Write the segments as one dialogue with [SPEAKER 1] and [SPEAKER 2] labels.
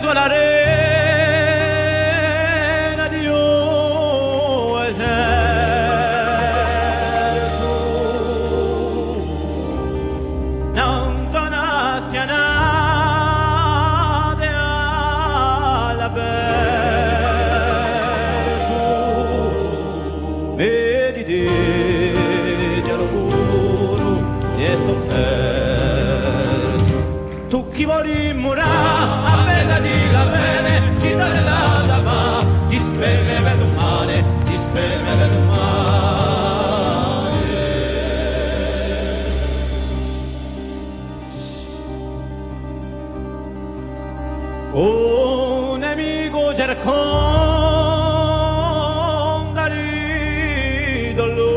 [SPEAKER 1] mezzo all'arena di un esercito, non torna spianate all'aperto, vedi di orgoglio e stofferto, tu chi vuoi murare a bella di la bene, ci dare la dama, ti speme per domani, ti speme per domani. Un nemico cercò di dolori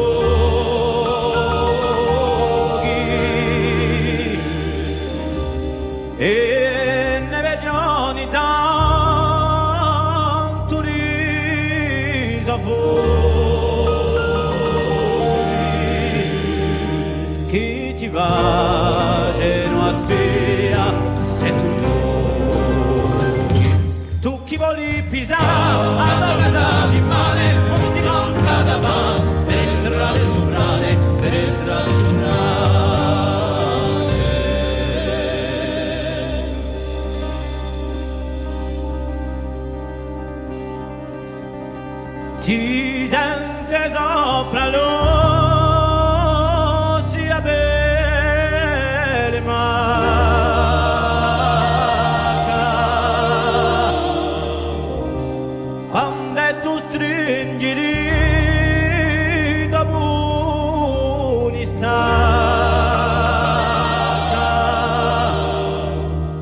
[SPEAKER 1] e ne vegioni tanto riso fuori, chi ti va no a spia se tu giochi, tu chi vuoi pisare alla casa di male, non ti manca da va per il serrale giurare, per il serrale giurare. Ti sente sopra lo sia bene manca, quando tu stringi dopo un'istacca,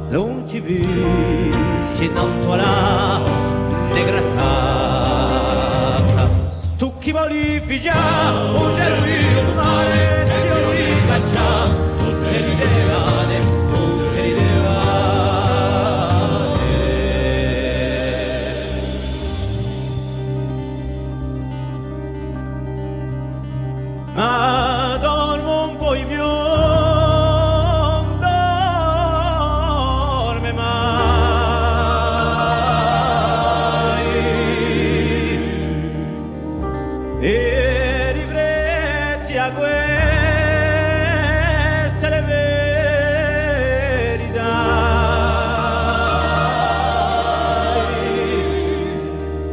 [SPEAKER 1] non ci vissi non tuola ne grattacca, tu chi vuoi figiare un cervello di mare, ci vuoi cacciare tutte le idee, tutte le idee. Ma dormo un po' più, dorme mai, e rifletti a queste le verità,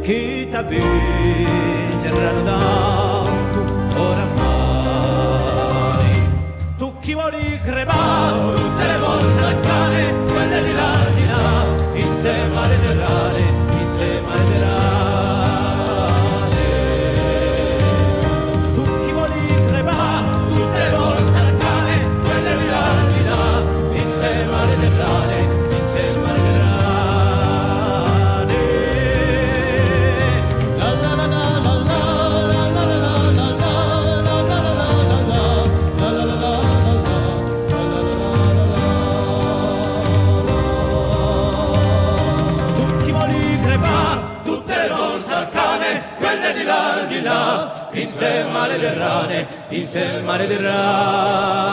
[SPEAKER 1] chi t'avviceranno tanto oramai, tu chi vuoi crepare tutte le borse al cane, quelle di là, insieme alle terrane, insieme alle terrane, tu chi vuoi crepare tutte le borse al cane, quelle di là, insieme alle terrane, insieme alle terrane. La la la la la la la la la la la la la la. Tutti vuoi crepare tutte le borse al cane, quelle di là, insieme alle terrane, insieme alle terrane.